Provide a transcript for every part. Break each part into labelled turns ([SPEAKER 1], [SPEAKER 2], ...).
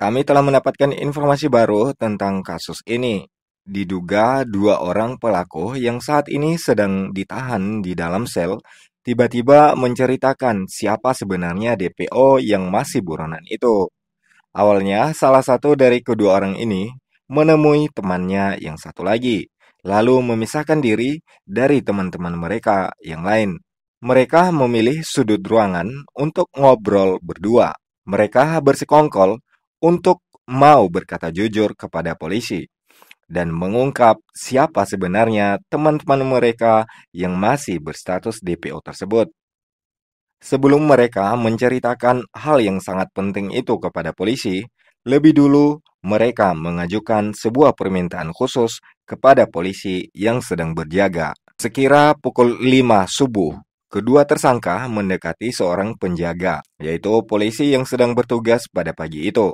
[SPEAKER 1] kami telah mendapatkan informasi baru tentang kasus ini. Diduga dua orang pelaku yang saat ini sedang ditahan di dalam sel tiba-tiba menceritakan siapa sebenarnya DPO yang masih buronan itu. Awalnya, salah satu dari kedua orang ini menemui temannya yang satu lagi, lalu memisahkan diri dari teman-teman mereka yang lain. Mereka memilih sudut ruangan untuk ngobrol berdua. Mereka bersekongkol untuk mau berkata jujur kepada polisi dan mengungkap siapa sebenarnya teman-teman mereka yang masih berstatus DPO tersebut. Sebelum mereka menceritakan hal yang sangat penting itu kepada polisi, lebih dulu mereka mengajukan sebuah permintaan khusus kepada polisi yang sedang berjaga. Sekira pukul 5 subuh, kedua tersangka mendekati seorang penjaga, yaitu polisi yang sedang bertugas pada pagi itu.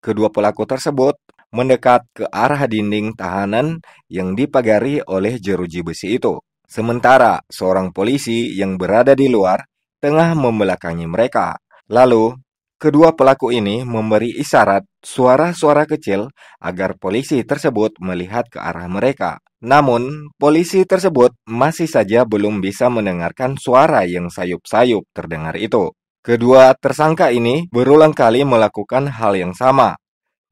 [SPEAKER 1] Kedua pelaku tersebut mendekat ke arah dinding tahanan yang dipagari oleh jeruji besi itu. Sementara seorang polisi yang berada di luar tengah membelakangi mereka. Lalu, kedua pelaku ini memberi isyarat suara-suara kecil agar polisi tersebut melihat ke arah mereka. Namun, polisi tersebut masih saja belum bisa mendengarkan suara yang sayup-sayup terdengar itu. Kedua tersangka ini berulang kali melakukan hal yang sama.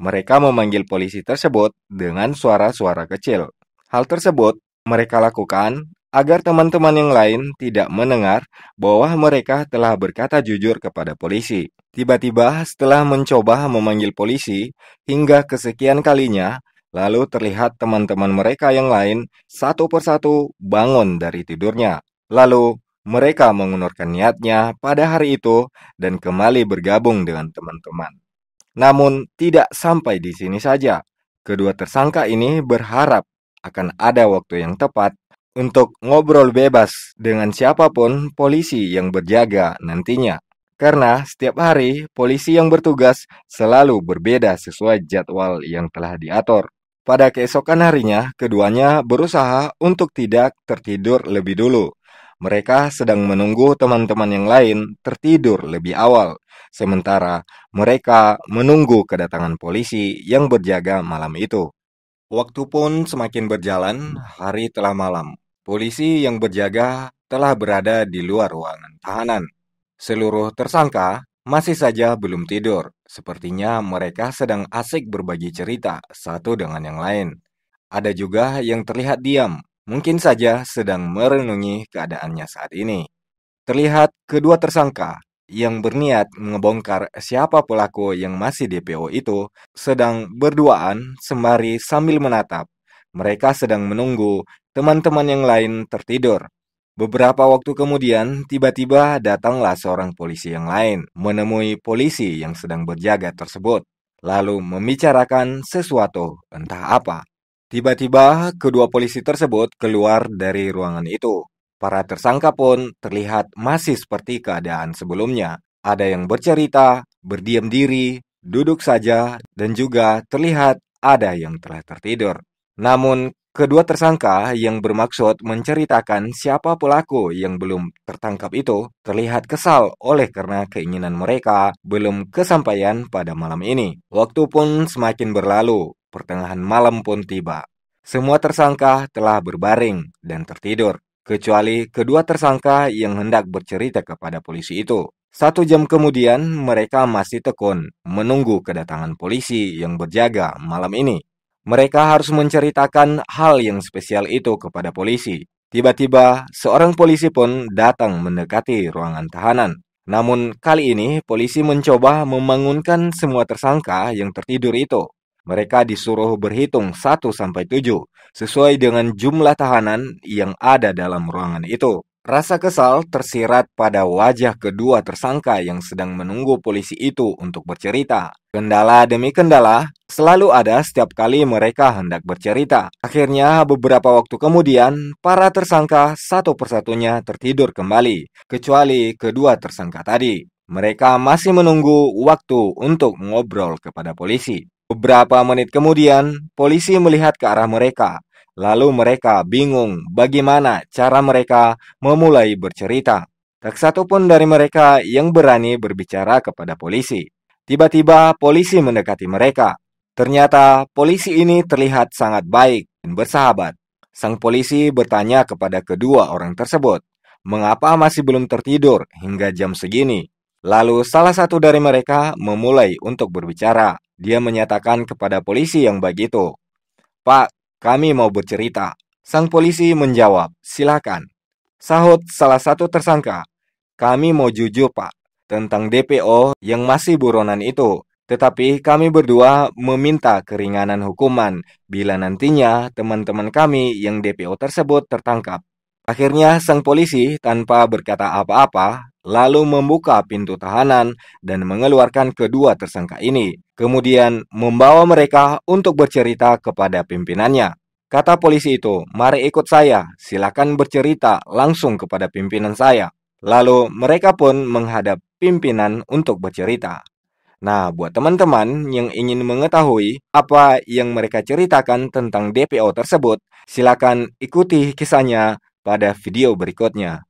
[SPEAKER 1] Mereka memanggil polisi tersebut dengan suara-suara kecil. Hal tersebut mereka lakukan agar teman-teman yang lain tidak mendengar bahwa mereka telah berkata jujur kepada polisi. Tiba-tiba setelah mencoba memanggil polisi hingga kesekian kalinya, lalu terlihat teman-teman mereka yang lain satu persatu bangun dari tidurnya. Lalu mereka mengundurkan niatnya pada hari itu dan kembali bergabung dengan teman-teman. Namun tidak sampai di sini saja. Kedua tersangka ini berharap akan ada waktu yang tepat untuk ngobrol bebas dengan siapapun polisi yang berjaga nantinya. Karena setiap hari polisi yang bertugas selalu berbeda sesuai jadwal yang telah diatur. Pada keesokan harinya, keduanya berusaha untuk tidak tertidur lebih dulu. Mereka sedang menunggu teman-teman yang lain tertidur lebih awal. Sementara mereka menunggu kedatangan polisi yang berjaga malam itu. Waktu pun semakin berjalan, hari telah malam. Polisi yang berjaga telah berada di luar ruangan tahanan. Seluruh tersangka masih saja belum tidur. Sepertinya mereka sedang asik berbagi cerita satu dengan yang lain. Ada juga yang terlihat diam, mungkin saja sedang merenungi keadaannya saat ini. Terlihat kedua tersangka yang berniat ngebongkar siapa pelaku yang masih DPO itu sedang berduaan sembari sambil menatap. Mereka sedang menunggu teman-teman yang lain tertidur. Beberapa waktu kemudian, tiba-tiba datanglah seorang polisi yang lain menemui polisi yang sedang berjaga tersebut, lalu membicarakan sesuatu, entah apa. Tiba-tiba, kedua polisi tersebut keluar dari ruangan itu. Para tersangka pun terlihat masih seperti keadaan sebelumnya. Ada yang bercerita, berdiam diri, duduk saja, dan juga terlihat ada yang telah tertidur. Namun, kedua tersangka yang bermaksud menceritakan siapa pelaku yang belum tertangkap itu terlihat kesal oleh karena keinginan mereka belum kesampaian pada malam ini. Waktu pun semakin berlalu, pertengahan malam pun tiba. Semua tersangka telah berbaring dan tertidur, kecuali kedua tersangka yang hendak bercerita kepada polisi itu. 1 jam kemudian mereka masih tekun menunggu kedatangan polisi yang berjaga malam ini. Mereka harus menceritakan hal yang spesial itu kepada polisi. Tiba-tiba, seorang polisi pun datang mendekati ruangan tahanan. Namun, kali ini polisi mencoba membangunkan semua tersangka yang tertidur itu. Mereka disuruh berhitung 1 sampai 7, sesuai dengan jumlah tahanan yang ada dalam ruangan itu. Rasa kesal tersirat pada wajah kedua tersangka yang sedang menunggu polisi itu untuk bercerita. Kendala demi kendala selalu ada setiap kali mereka hendak bercerita. Akhirnya beberapa waktu kemudian, para tersangka satu persatunya tertidur kembali, kecuali kedua tersangka tadi. Mereka masih menunggu waktu untuk ngobrol kepada polisi. Beberapa menit kemudian, polisi melihat ke arah mereka. Lalu mereka bingung bagaimana cara mereka memulai bercerita. Tak satu pun dari mereka yang berani berbicara kepada polisi. Tiba-tiba polisi mendekati mereka. Ternyata polisi ini terlihat sangat baik dan bersahabat. Sang polisi bertanya kepada kedua orang tersebut, mengapa masih belum tertidur hingga jam segini? Lalu salah satu dari mereka memulai untuk berbicara. Dia menyatakan kepada polisi yang baik itu, "Pak, kami mau bercerita." Sang polisi menjawab, "Silakan." Sahut salah satu tersangka, "Kami mau jujur, Pak, tentang DPO yang masih buronan itu. Tetapi kami berdua meminta keringanan hukuman bila nantinya teman-teman kami yang DPO tersebut tertangkap." Akhirnya sang polisi tanpa berkata apa-apa lalu membuka pintu tahanan dan mengeluarkan kedua tersangka ini. Kemudian membawa mereka untuk bercerita kepada pimpinannya. Kata polisi itu, "Mari ikut saya, silakan bercerita langsung kepada pimpinan saya." Lalu mereka pun menghadap pimpinan untuk bercerita. Nah, buat teman-teman yang ingin mengetahui apa yang mereka ceritakan tentang DPO tersebut, silakan ikuti kisahnya pada video berikutnya.